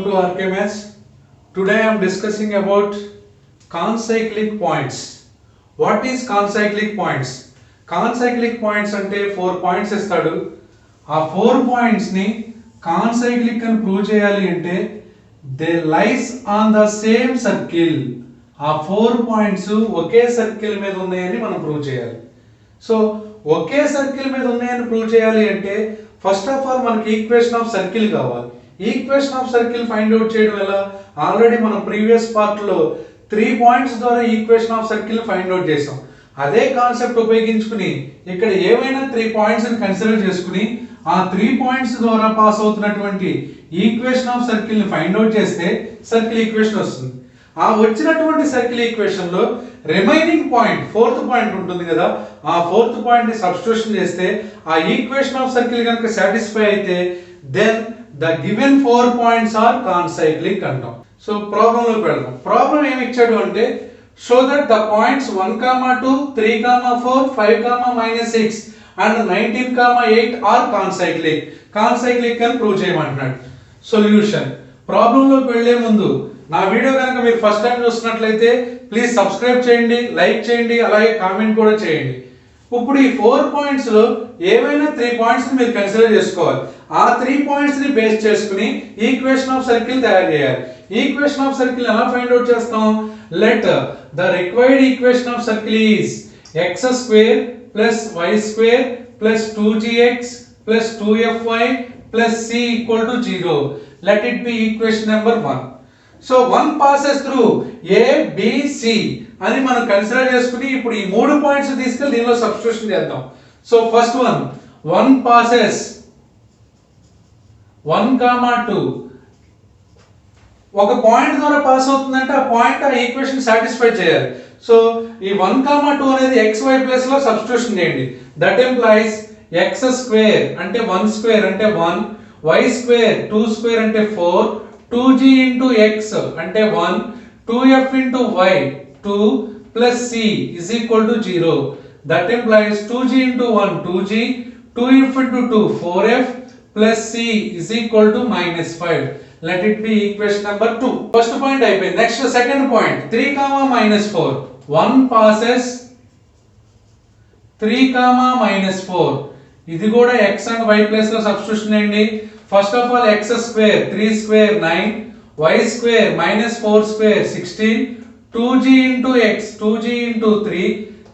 to RK Today I am discussing about concyclic points. What is concyclic points? Concyclic points అంటే 4 points ఇస్తాడు. ఆ 4 points ని concyclic అని prove చేయాలి అంటే they lies on the same circle. ఆ 4 points ఒకే circle మీద ఉన్నాయని మనం ప్రూవ్ చేయాలి. సో ఒకే సర్కిల్ మీద ఉన్నాయని ప్రూవ్ చేయాలి అంటే ఫస్ట్ ఆఫ్ ఆల్ మనకి ఈక్వేషన్ ఆఫ్ సర్కిల్ కావాలి. Equation of circle find out చేయడం ఎలా? ఆల్రెడీ మనం ప్రీవియస్ పార్ట్ లో 3 పాయింట్స్ ద్వారా equation of circle find out చేసాం. అదే కాన్సెప్ట్ ఉపయోగించుకుని ఇక్కడ ఏమైనా 3 పాయింట్స్ ని కన్సిడర్ చేసుకుని ఆ 3 పాయింట్స్ ద్వారా పాస్ అవుతున్నటువంటి ఈక్వేషన్ ఆఫ్ సర్కిల్ ని ఫైండ్ అవుట్ చేస్తే సర్కిల్ ఈక్వేషన్ వస్తుంది. ఆ వచ్చినటువంటి సర్కిల్ ఈక్వేషన్ లో రిమైనింగ్ పాయింట్ 4th పాయింట్ ఉంటుంది కదా, ఆ 4th పాయింట్ ని సబ్స్టిట్యూషన్ చేస్తే ఆ ఈక్వేషన్ ఆఫ్ సర్కిల్ కనుక సాటిస్ఫై అయితే then the given 4 points are concyclic అంటాం. సో ప్రాబ్లం లోకి వెళ్దాం. ప్రాబ్లం ఏమి ఇచ్చాడు అంటే show that the points 1, 2, 3, 4, 5, -6 and 19, 8 are concyclic. Concyclic అని ప్రూవ్ చేయమంటున్నాడు. సొల్యూషన్. ప్రాబ్లం లోకి వెళ్లే ముందు నా వీడియో కనుక మీరు ఫస్ట్ టైం చూస్తున్నట్లయితే ప్లీజ్ సబ్స్క్రైబ్ చేయండి, లైక్ చేయండి, అలాగే కామెంట్ కూడా చేయండి. ఇప్పుడు ఈ 4 పాయింట్స్ లో ఏవైనా 3 పాయింట్స్ ని మీరు కన్సిడర్ చేసుకోవాలి. ఆ 3 పాయింట్స్ ని బేస్ చేసుకుని ఈక్వేషన్ ఆఫ్ సర్కిల్ తయారు చేయాలి. ఈక్వేషన్ ఆఫ్ సర్కిల్ ఎలా ఫైండ్ అవుట్ చేస్తాం? Let the required equation of circle is x² + y² + 2gx + 2fy + c = 0. Let it be equation number 1. So 1 passes through a b c అని మనం consider చేసుకుని ఇప్పుడు ఈ 3 points తీసుకెళ్ళి దీనిలో సబ్స్టిట్యూషన్ చేద్దాం. సో ఫస్ట్ 1 passes 1, 2 ఒక పాయింట్ ద్వారా పాస్ అవుతుందంటే ఆ పాయింట్ ఆ ఈక్వేషన్ సాటిస్ఫై చేయాలి. సో ఈ 1, 2 అనేది xy ప్లేస్ లో సబ్స్టిట్యూషన్ చేయండి. దట్ ఇంప్లైస్ x² అంటే 1² అంటే 1, y² 2² అంటే 4, 2g into x అంటే 1, 2f into y 2 plus c is equal to 0. That implies 2g into 1 2g, 2f into 2 4f plus c is equal to -5. Let it be equation number 2. First point అయిపోయింది. Next second point 3, -4. 1 passes 3, -4. ఇది కూడా x and y place లో substitution చేయండి. First of all x² 3² 9, y² -4² 16, 2g into x 2g into 3,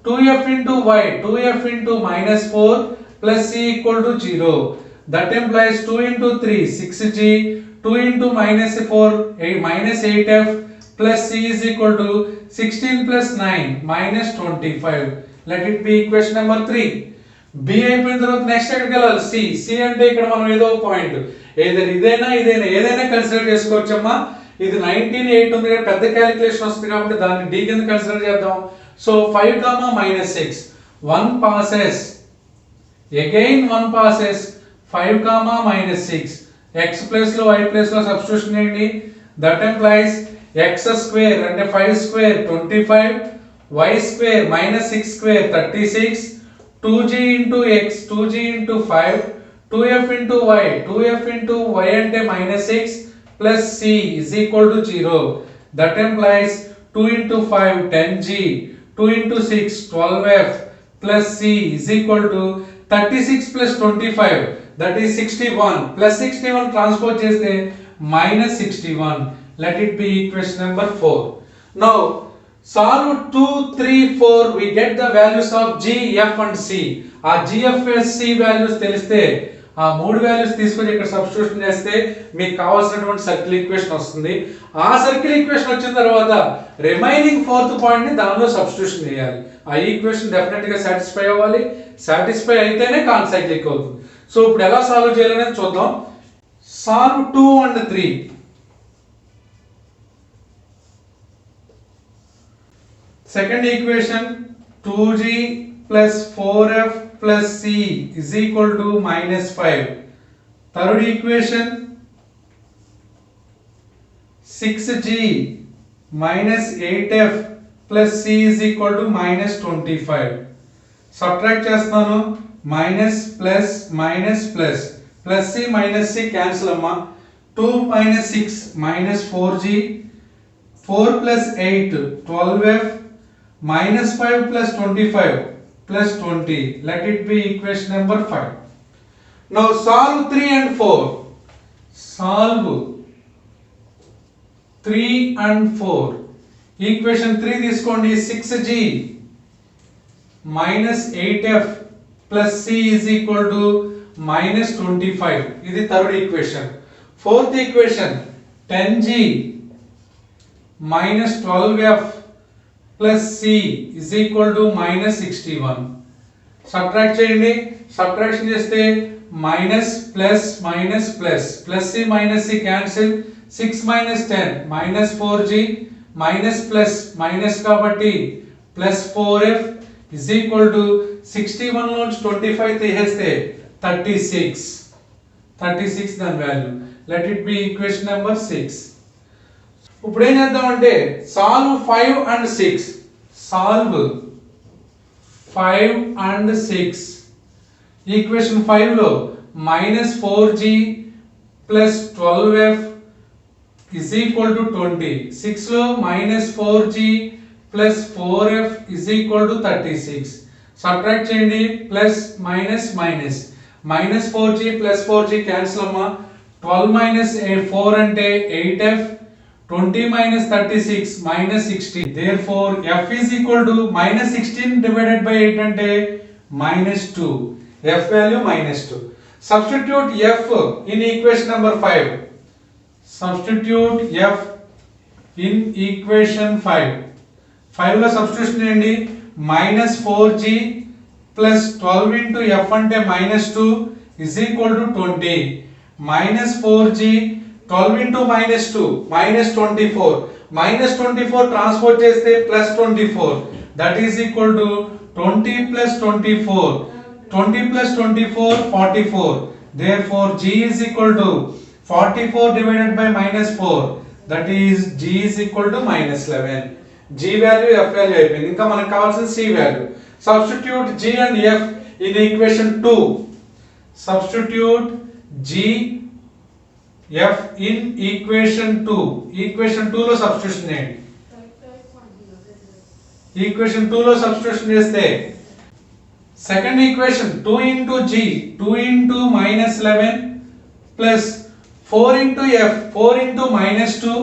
2f into y 2f into -4 plus c equal to 0. That implies 2 into 3 6g, 2 into -4 -8f plus c is equal to 16 plus 9 -25. Let it be equation number 3. b అయిపోయిన తర్వాత next ఎక్కడికి వెళ్ళాలి? c అంటే ఇక్కడ మనం ఏదో point ఏదైనా consider చేసుకోవచ్చమ్మా. ఇది 19, 8 ఉంది కదా, పెద్ద క్యాలిక్యులేషన్ వస్తుంది కాబట్టి దాన్ని d కింద కన్సిడర్ చేద్దాం. So 5, -6 1 passes again 1 passes 5, -6 x place లో y ప్లేస్ లో సబ్స్టిట్యూషన్ చేయండి. దట్ ఇంప్లైస్ x² అంటే 5² 25, y² -6² 36, 2g into x 2g into 5, 2f into y 2f into y అంటే -6 plus c is equal to 0. That implies 2 into 5 10g, 2 into 6 12f plus c is equal to 36 plus 25 that is 61 plus 61 transpose చేస్తే -61. Let it be equation number 4. Now solve 2, 3, 4 we get the values of g, f and c. ఆ g, f, c values తెలిస్తే ఆ 3 values తీసుకొని ఇక్కడ substitution చేస్తే మీకు కావాల్సినటువంటి circle equation వస్తుంది. ఆ సర్కిల్ ఈక్వేషన్ వచ్చిన తర్వాత రిమైనింగ్ 4th పాయింట్ ని దానిలో సబ్స్టిట్యూషన్ చేయాలి. ఆ ఈక్వేషన్ డెఫినెట్ గా సాటిస్ఫై అవ్వాలి. సాటిస్ఫై అయితేనే కాన్సైక్లిక్ అవుతుంది. సో ఇప్పుడు ఎలా సాల్వ్ చేయాలనేది చూద్దాం. Solve 2 and 3. Second equation 2g plus 4f plus c is equal to -5. Third equation 6g minus 8f plus c is equal to -25. Subtract చేస్తాను. minus plus minus plus plus c minus c cancel అమ్మా. 2 minus 6 minus 4g, 4 plus 8 12f, minus 5 plus 25 plus 20. Let it be equation number 5. Now solve 3 and 4. Solve 3 and 4. Equation 3 తీసుకోండి. 6g minus 8f plus c is equal to minus 25. ఇది third equation. Fourth equation 10g minus 12f plus c is equal to minus 61. Subtract చేయండి. Subtraction చేస్తే minus plus minus plus plus c minus c cancel. 6 minus 10 minus 4g minus plus minus కాబట్టి plus 4f is equal to 61 లోంచి 25 తీసేస్తే 36 దాని value. Let it be equation number 6. ఇప్పుడు ఏం చేద్దామంటే solve 5 and 6. Solve 5 and 6. Equation 5 లో minus 4g plus 12f is equal to 20. 6 లో minus 4g plus 4f is equal to 36. Subtract చేయండి. plus minus minus minus 4g plus 4g cancel అమ్మా. 12 minus 4 అంటే 8f, 20 minus 36 minus 16. Therefore f is equal to minus 16 divided by 8 అంటే minus 2. f value minus 2. Substitute f in equation number 5. Substitute f in equation 5. 5 లో substitution చేయండి. minus 4g plus 12 into f అంటే minus 2 is equal to 20. minus 4g 12 into minus 2 minus 24. minus 24 transport చేస్తే plus 24. that is equal to 20 plus 24. 20 plus 24 44. Therefore g is equal to 44 divided by minus 4. That is g is equal to minus 11. g value f value అయిపోయింది. ఇంకా మనకు కావాల్సిన c value. Substitute g and f in equation 2. Substitute g f in equation 2. Equation 2 లో substitution చేయండి. Equation 2 లో substitution చేస్తే second equation 2 into g 2 into minus 11 plus 4 into f 4 into minus 2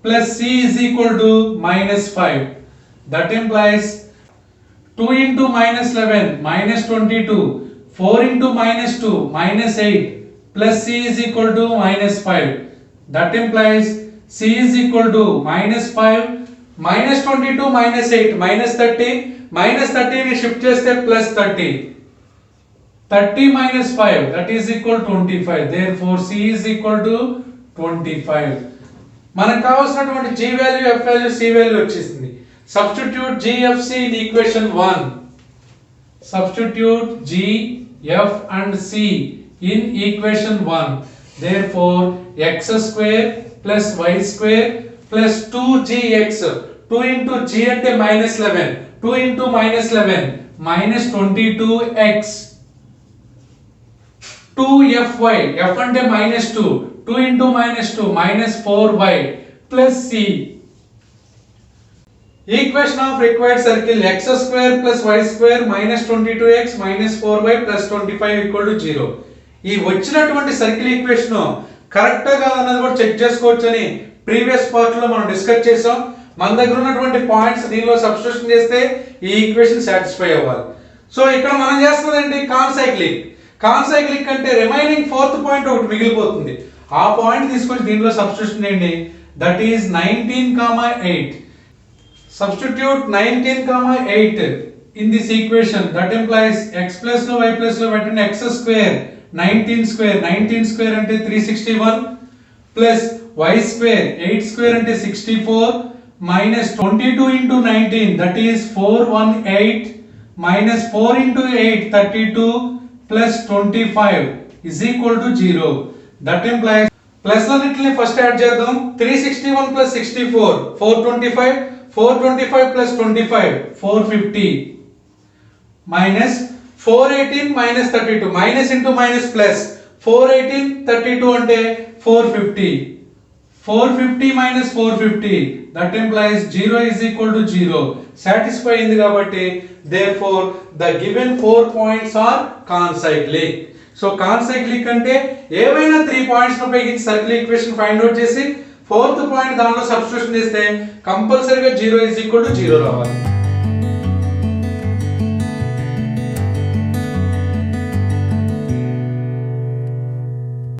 plus c is equal to minus 5. That implies 2 into minus 11 minus 22, 4 into minus 2 minus 8 plus c is equal to minus 5. That implies c is equal to minus 5 minus 22 minus 8 minus 30 minus 30 ని shift చేస్తే plus 30. 30 minus 5 that is equal to 25. Therefore c is equal to 25. మనకు కావాల్సినటువంటి g value f value c value వచ్చేసింది. Substitute g f c in equation 1. Substitute g f and c in equation 1. Therefore x square plus y square plus 2gx. 2 into g అంటే minus 11. 2 into minus 11 minus 22x. 2fy f అంటే minus 2. 2 into minus 2 minus 4y plus c. Equation of required circle x square plus y square minus 22x minus 4y plus 25 equal to 0. ఈ వచ్చినటువంటి circle equation correct గా అన్నది కూడా check చేసుకోవచ్చు అని previous part లో మనం డిస్కస్ చేసాం. మన దగ్గర ఉన్నటువంటి పాయింట్స్ దీనిలో సబ్స్టిట్యూషన్ చేస్తే ఈ ఈక్వేషన్ సాటిస్ఫై అవ్వాలి. సో ఇక్కడ మనం చేస్తున్నది కాన్సైక్లిక్. కాన్సైక్లిక్ అంటే రిమైనింగ్ ఫోర్త్ పాయింట్ ఒకటి మిగిలిపోతుంది. ఆ పాయింట్ తీసుకొని దీనిలో సబ్స్టిట్యూషన్ చేయండి. That is 19,8. Substitute 19,8 in this equation. That implies x plus లో y plus లో పెట్టండి. x square 19 square 19 square అంటే 361 plus y square 8 square అంటే 64 minus 22 into 19 that is 418 minus 4 into 8 32 plus 25 is equal to 0. That implies plus అన్నిటిని first add చేద్దాం. 361 plus 64 425 425 plus 25 450 minus 418 minus 32 minus into minus plus 418 32 అంటే 450. 450 minus 450, that implies 0 is equal to 0. Satisfy అయింది కాబట్టి therefore the given 4 points are concyclic. So concyclic అంటే ఏవైనా 3 points ఉపయోగించి circle equation find out చేసి 4th point దానిలో substitution చేస్తే కంపల్సరీగా 0 is equal to 0 రావాలి.